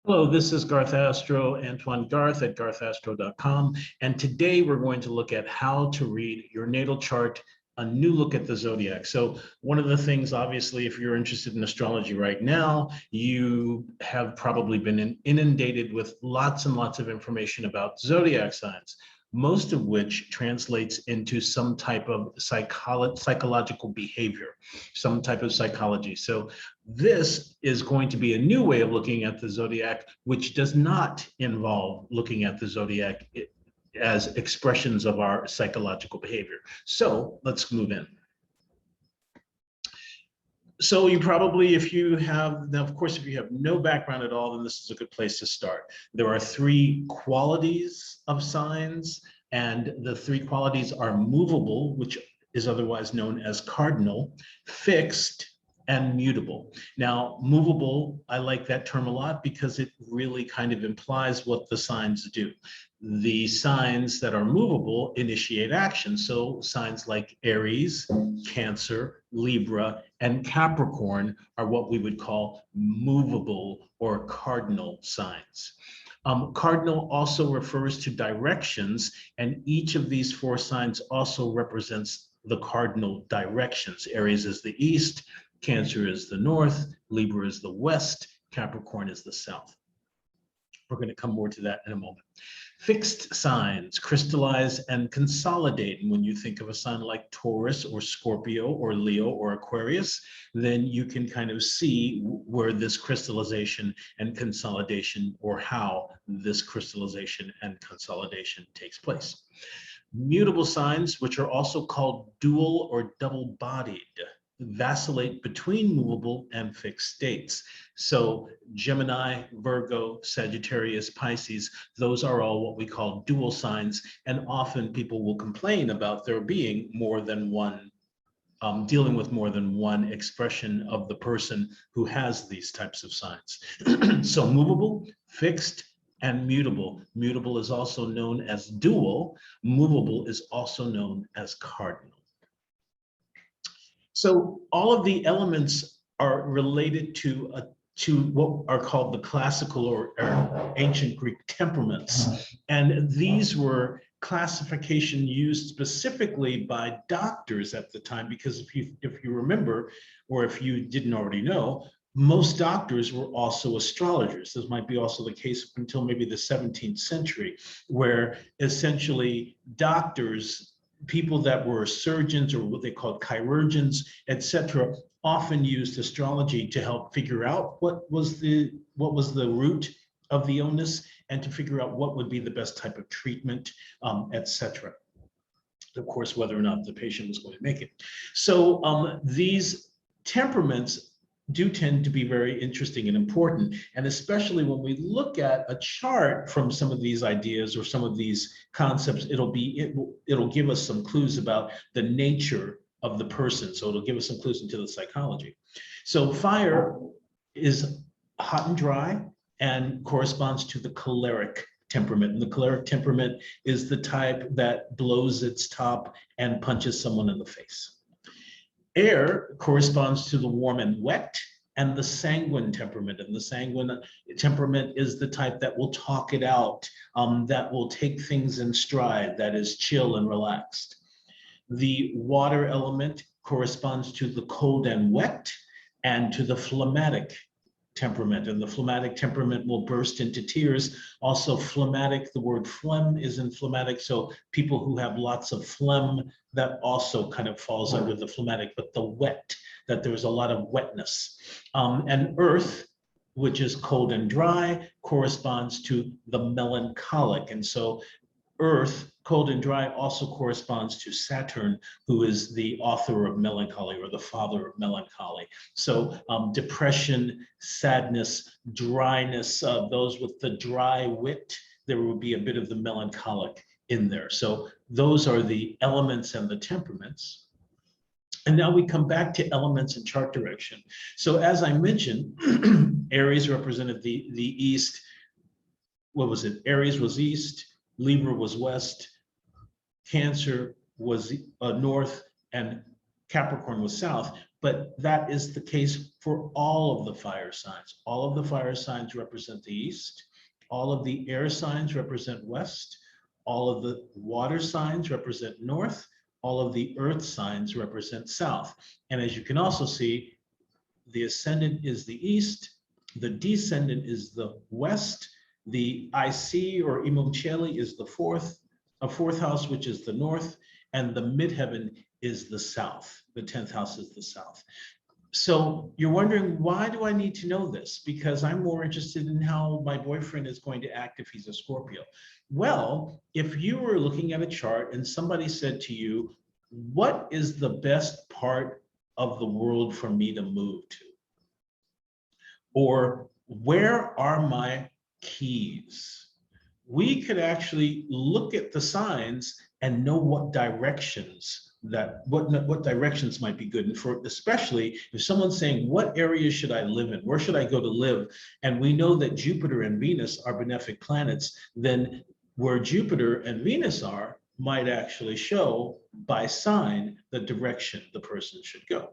Hello, this is Garthastro, Antoine Garth at garthastro.com. And today we're going to look at how to read your natal chart, a new look at the Zodiac. So one of the things, obviously, if you're interested in astrology right now, you have probably been inundated with lots and lots of information about Zodiac signs, most of which translates into some type of psychological behavior, some type of psychology. So this is going to be a new way of looking at the Zodiac, which does not involve looking at the Zodiac as expressions of our psychological behavior. So let's move in. So you probably, if you have, now of course, if you have no background at all, then this is a good place to start. There are three qualities of signs, and the three qualities are movable, which is otherwise known as cardinal, fixed, and mutable. Now, movable, I like that term a lot because it really kind of implies what the signs do. The signs that are movable initiate action. So signs like Aries, Cancer, Libra, and Capricorn are what we would call movable or cardinal signs. Cardinal also refers to directions, and each of these four signs also represents the cardinal directions. Aries is the east, Cancer is the north, Libra is the west, Capricorn is the south. We're going to come more to that in a moment. Fixed signs crystallize and consolidate. And when you think of a sign like Taurus or Scorpio or Leo or Aquarius, then you can kind of see where this crystallization and consolidation, or how this crystallization and consolidation takes place. Mutable signs, which are also called dual or double-bodied, vacillate between movable and fixed states. So Gemini, Virgo, Sagittarius, Pisces, those are all what we call dual signs. And often people will complain about there being more than one, dealing with more than one expression of the person who has these types of signs. So movable, fixed, and mutable. Mutable is also known as dual. Movable is also known as cardinal. So all of the elements are related to what are called the classical or ancient Greek temperaments. And these were classification used specifically by doctors at the time, because if you remember, or if you didn't already know, most doctors were also astrologers. This might be also the case until maybe the 17th century, where essentially doctors, people that were surgeons or what they called chirurgeons, etc., often used astrology to help figure out what was the root of the illness, and to figure out what would be the best type of treatment, etc. Of course, whether or not the patient was going to make it. So these temperaments do tend to be very interesting and important. And especially when we look at a chart from some of these ideas or some of these concepts, it'll give us some clues about the nature of the person. So it'll give us some clues into the psychology. So fire is hot and dry and corresponds to the choleric temperament. And the choleric temperament is the type that blows its top and punches someone in the face. Air corresponds to the warm and wet, and the sanguine temperament. And the sanguine temperament is the type that will talk it out, that will take things in stride, that is chill and relaxed. The water element corresponds to the cold and wet, and to the phlegmatic temperament. And the phlegmatic temperament will burst into tears. Also phlegmatic, the word phlegm is in phlegmatic, so people who have lots of phlegm, that also kind of falls under the phlegmatic, but the wet, that there's a lot of wetness. And earth, which is cold and dry, corresponds to the melancholic. And so earth, cold and dry, also corresponds to Saturn, who is the author of melancholy, or the father of melancholy. So depression, sadness, dryness, those with the dry wit, there will be a bit of the melancholic in there. So those are the elements and the temperaments. And now we come back to elements and chart direction. So as I mentioned, Aries represented the east. What was it? Aries was east, Libra was west, Cancer was north, and Capricorn was south. but that is the case for all of the fire signs. All of the fire signs represent the east. All of the air signs represent west. All of the water signs represent north. All of the earth signs represent south. And as you can also see, the ascendant is the east, the descendant is the west, the IC or Imam Cheli is the fourth house, which is the north, and the midheaven is the south. The 10th house is the south. So you're wondering, why do I need to know this? Because I'm more interested in how my boyfriend is going to act if he's a Scorpio. Well, if you were looking at a chart and somebody said to you, what is the best part of the world for me to move to? Or where are my keys? We could actually look at the signs and know what directions what directions might be good. And for especially if someone's saying, what area should I live in? Where should I go to live? And we know that Jupiter and Venus are benefic planets, then where Jupiter and Venus are might actually show by sign the direction the person should go.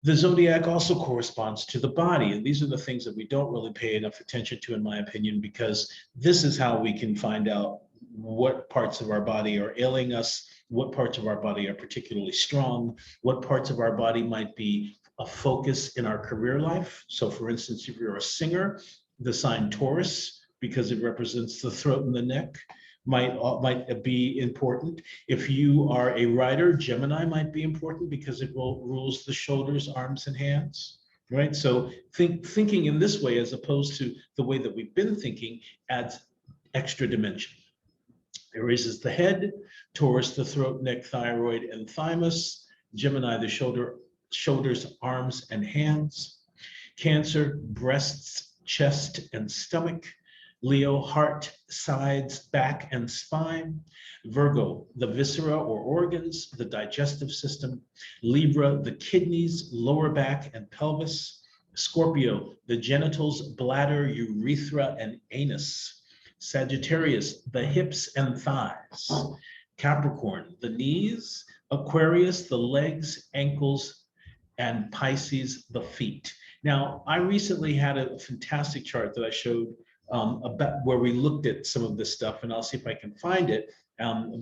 The zodiac also corresponds to the body, and these are the things that we don't really pay enough attention to, in my opinion, because this is how we can find out what parts of our body are ailing us, what parts of our body are particularly strong, what parts of our body might be a focus in our career life. So for instance, if you're a singer, the sign Taurus, because it represents the throat and the neck, might be important. If you are a writer, Gemini might be important because it rules the shoulders, arms, and hands, right? So thinking in this way, as opposed to the way that we've been thinking, adds extra dimension. Aries is the head, Taurus the throat, neck, thyroid, and thymus, Gemini the shoulders, arms, and hands, Cancer, breasts, chest, and stomach, Leo, heart, sides, back, and spine, Virgo, the viscera or organs, the digestive system, Libra, the kidneys, lower back, and pelvis, Scorpio, the genitals, bladder, urethra, and anus, Sagittarius, the hips and thighs, Capricorn, the knees, Aquarius, the legs, ankles, and Pisces, the feet. Now, I recently had a fantastic chart that I showed about where we looked at some of this stuff, and I'll see if I can find it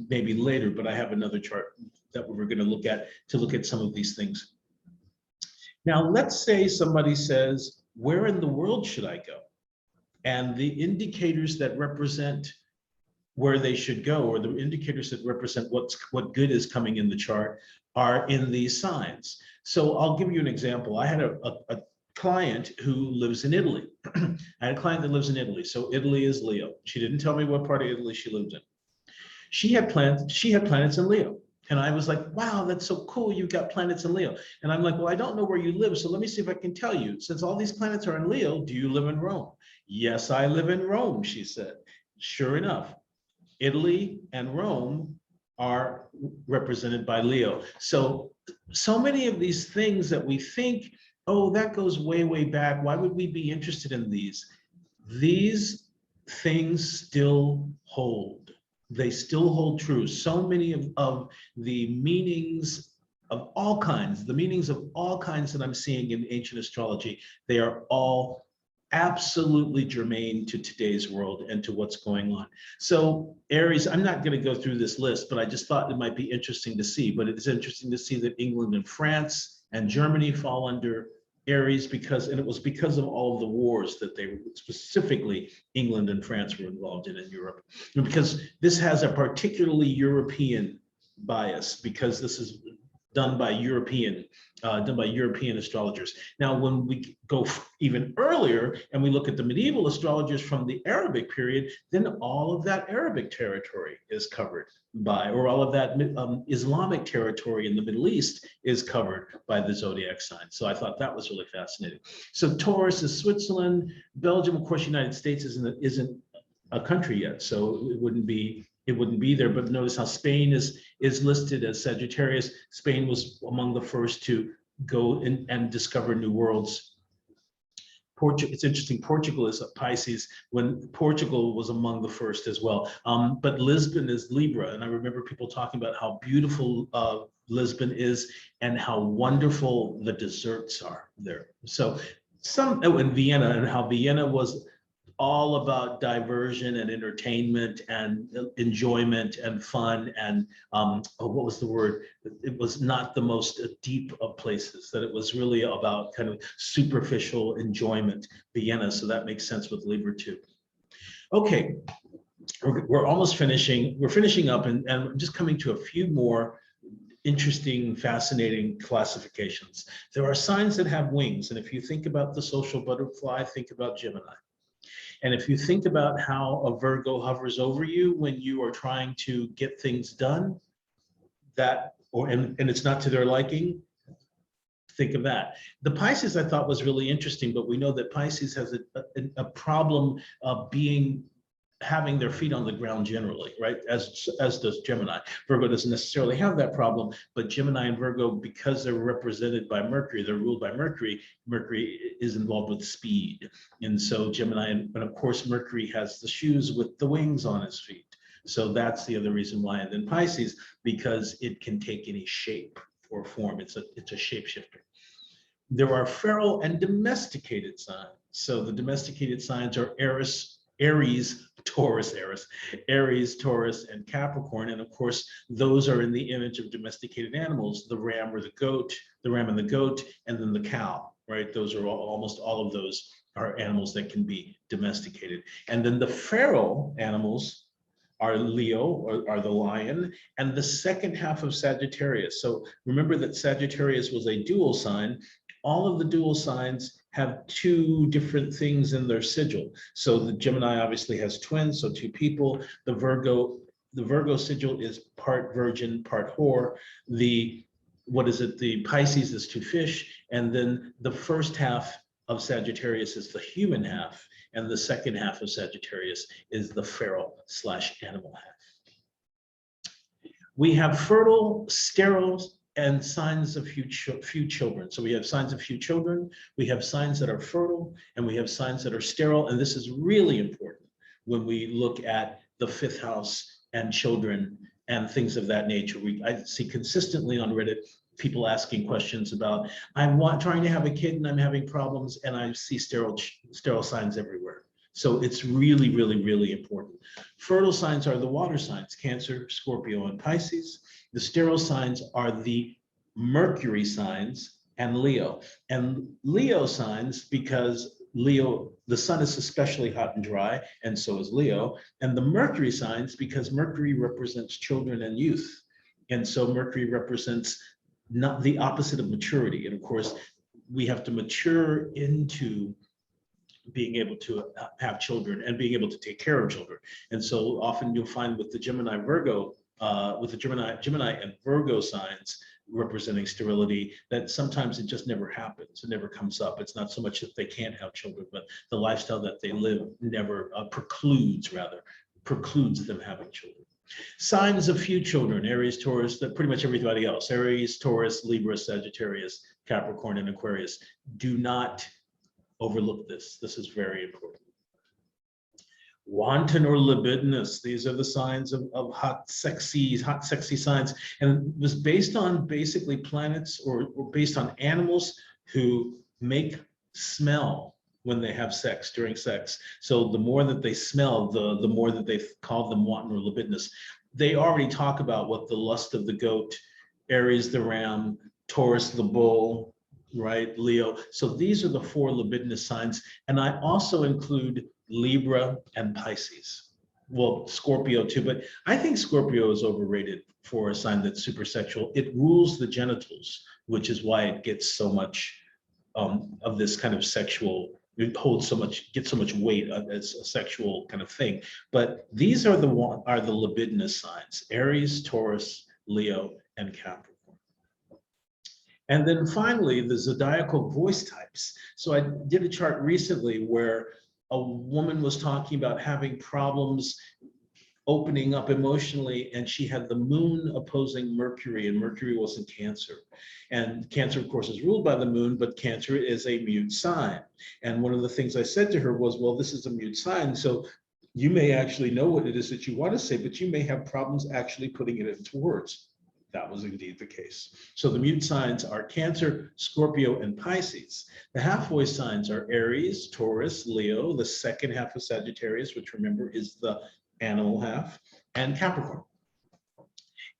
maybe later, but I have another chart that we're going to look at some of these things. Now, let's say somebody says, where in the world should I go? And the indicators that represent where they should go, or the indicators that represent what good is coming in the chart, are in these signs. So I'll give you an example. I had a client who lives in Italy. I had a client that lives in Italy. So Italy is Leo. She didn't tell me what part of Italy she lived in. She had planets in Leo. And I was like, wow, that's so cool. You've got planets in Leo. And I'm like, well, I don't know where you live. So let me see if I can tell you. Since all these planets are in Leo, do you live in Rome? Yes, I live in Rome, she said. Sure enough, Italy and Rome are represented by Leo. So many of these things that we think, oh, that goes way, way back. Why would we be interested in these? These things still hold. They still hold true. So many of the meanings of all kinds, that I'm seeing in ancient astrology, they are all absolutely germane to today's world and to what's going on. So Aries, I'm not going to go through this list, but I just thought it might be interesting to see. But it's interesting to see that England and France and Germany fall under Aries and it was because of all of the wars that they specifically England and France were involved in Europe. And because this has a particularly European bias, because this is done by European astrologers. Now, when we go even earlier and we look at the medieval astrologers from the Arabic period, then all of that Arabic territory is covered by, or all of that Islamic territory in the Middle East is covered by the zodiac sign. So I thought that was really fascinating. So Taurus is Switzerland, Belgium, of course, United States isn't a country yet, so it wouldn't be there. But notice how Spain is listed as Sagittarius. Spain was among the first to go and discover new worlds. It's interesting, Portugal is a Pisces when Portugal was among the first as well. But Lisbon is Libra. And I remember people talking about how beautiful Lisbon is and how wonderful the desserts are there. So in Vienna, and how Vienna was all about diversion and entertainment and enjoyment and fun and what was the word? It was not the most deep of places, that it was really about kind of superficial enjoyment, Vienna. So that makes sense with Libra too. Okay, we're almost finishing. We're finishing up and just coming to a few more interesting, fascinating classifications. There are signs that have wings. And if you think about the social butterfly, think about Gemini. And if you think about how a Virgo hovers over you when you are trying to get things done, and it's not to their liking, think of that. The Pisces I thought was really interesting, but we know that Pisces has a problem of having their feet on the ground generally, right? As does Gemini. Virgo doesn't necessarily have that problem, but Gemini and Virgo, because they're represented by Mercury, they're ruled by Mercury. Mercury is involved with speed. And so Gemini, and of course, Mercury has the shoes with the wings on his feet. So that's the other reason why. And then Pisces, because it can take any shape or form. It's a shapeshifter. There are feral and domesticated signs. So the domesticated signs are Aries, Taurus, and Capricorn. And of course, those are in the image of domesticated animals, the ram or the goat, the ram and the goat, and then the cow, right? Those are almost all of those are animals that can be domesticated. And then the feral animals are Leo, or are the lion, and the second half of Sagittarius. So remember that Sagittarius was a dual sign. All of the dual signs have two different things in their sigil. So the Gemini obviously has twins, so two people. The Virgo sigil is part virgin, part whore. The Pisces is two fish, and then the first half of Sagittarius is the human half, and the second half of Sagittarius is the feral/animal half. We have fertile, sterile, and signs of few children. So we have signs of few children, we have signs that are fertile, and we have signs that are sterile. And this is really important when we look at the fifth house and children and things of that nature. I see consistently on Reddit people asking questions about, trying to have a kid and I'm having problems, and I see sterile signs everywhere. So it's really, really, really important. Fertile signs are the water signs, Cancer, Scorpio, and Pisces. The sterile signs are the Mercury signs and Leo. And Leo signs, because Leo, the sun is especially hot and dry, and so is Leo. And the Mercury signs, because Mercury represents children and youth. And so Mercury represents not the opposite of maturity. And of course, we have to mature into being able to have children and being able to take care of children. And so often you'll find with the Gemini and Virgo signs representing sterility, that sometimes it just never happens. It never comes up. It's not so much that they can't have children, but the lifestyle that they live never precludes them having children. Signs of few children, Aries, Taurus, that pretty much everybody else, Aries, Taurus, Libra, Sagittarius, Capricorn, and Aquarius. Do not overlook this. This is very important. Wanton or libidinous, these are the signs of hot, sexy signs. And it was based on basically planets or based on animals who make smell when they have sex, during sex. So the more that they smell, the more that they call them wanton or libidinous. They already talk about what the lust of the goat, Aries the ram, Taurus the bull, right, Leo. So these are the four libidinous signs. And I also include Libra and Pisces. Well, Scorpio too, but I think Scorpio is overrated for a sign that's super sexual. It rules the genitals, which is why it gets so much of this kind of sexual, gets so much weight as a sexual kind of thing. But these are the libidinous signs: Aries, Taurus, Leo, and Capricorn. And then finally, the zodiacal voice types. So I did a chart recently where a woman was talking about having problems opening up emotionally, and she had the moon opposing Mercury, and Mercury was in Cancer. And Cancer, of course, is ruled by the moon, but Cancer is a mute sign. And one of the things I said to her was, well, this is a mute sign, so you may actually know what it is that you want to say, but you may have problems actually putting it into words. That was indeed the case. So the mute signs are Cancer, Scorpio, and Pisces. The halfway signs are Aries, Taurus, Leo, the second half of Sagittarius, which remember is the animal half, and Capricorn.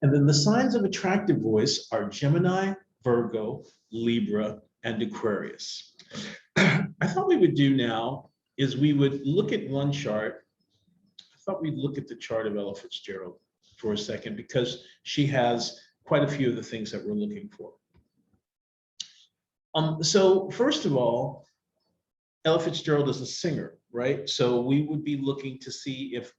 And then the signs of attractive voice are Gemini, Virgo, Libra, and Aquarius. I thought we would do now is we would look at one chart. I thought we'd look at the chart of Ella Fitzgerald for a second, because she has quite a few of the things that we're looking for. So first of all, Ella Fitzgerald is a singer, right? So we would be looking to see if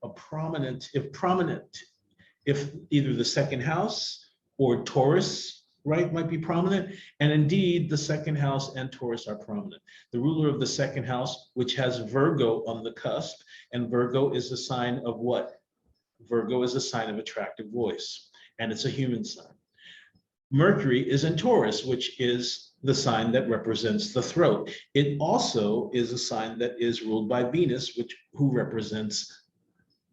either the second house or Taurus, right, might be prominent. And indeed, the second house and Taurus are prominent. The ruler of the second house, which has Virgo on the cusp, and Virgo is a sign of what? Virgo is a sign of attractive voice, and it's a human sign. Mercury is in Taurus, which is the sign that represents the throat. It also is a sign that is ruled by Venus, who represents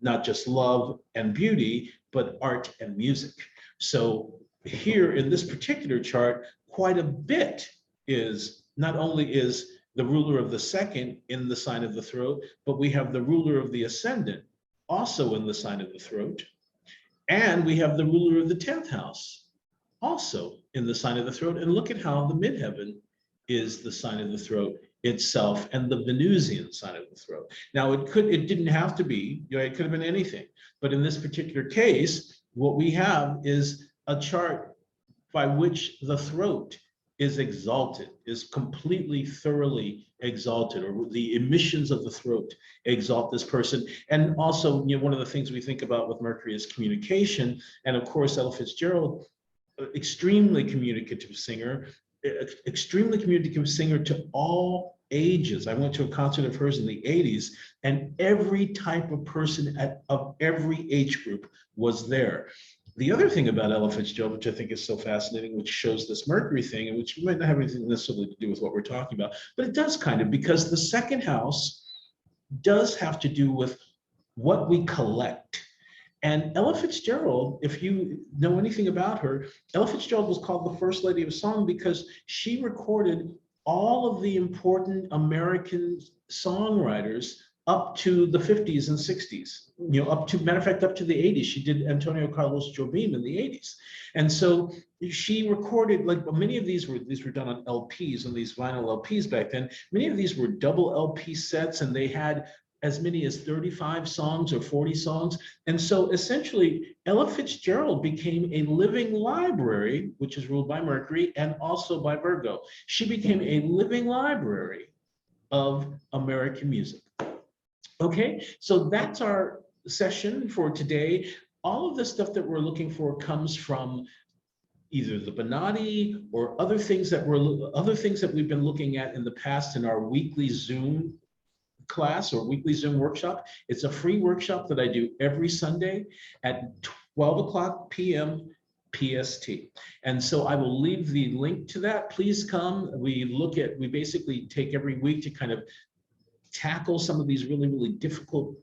not just love and beauty, but art and music. So here in this particular chart, quite a bit is, not only is the ruler of the second in the sign of the throat, but we have the ruler of the ascendant also in the sign of the throat. And we have the ruler of the 10th house also in the sign of the throat. And look at how the midheaven is the sign of the throat itself, and the Venusian sign of the throat. Now it didn't have to be, it could have been anything. But in this particular case, what we have is a chart by which the throat is exalted, is completely, thoroughly exalted, or the emissions of the throat exalt this person. And also, one of the things we think about with Mercury is communication. And of course, Ella Fitzgerald, extremely communicative singer to all ages. I went to a concert of hers in the 80s, and every type of person of every age group was there. The other thing about Ella Fitzgerald, which I think is so fascinating, which shows this Mercury thing, and which might not have anything necessarily to do with what we're talking about, but it does kind of, because the second house does have to do with what we collect. And Ella Fitzgerald, if you know anything about her, Ella Fitzgerald was called the First Lady of Song because she recorded all of the important American songwriters up to the 50s and 60s, matter of fact, up to the 80s. She did Antonio Carlos Jobim in the 80s. And so she recorded, like, many of these were done on LPs, on these vinyl LPs back then. Many of these were double LP sets, and they had as many as 35 songs or 40 songs. And so essentially, Ella Fitzgerald became a living library, which is ruled by Mercury and also by Virgo. She became a living library of American music. Okay, so that's our session for today. All of the stuff that we're looking for comes from either the Bonati or other things that we've been looking at in the past in our weekly Zoom class or weekly Zoom workshop. It's a free workshop that I do every Sunday at 12 p.m. PST. And so I will leave the link to that. Please come. We basically take every week to kind of tackle some of these really, really difficult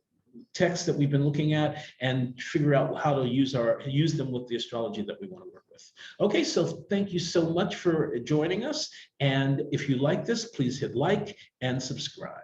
texts that we've been looking at and figure out how to use them with the astrology that we want to work with. Okay, so thank you so much for joining us. And if you like this, please hit like and subscribe.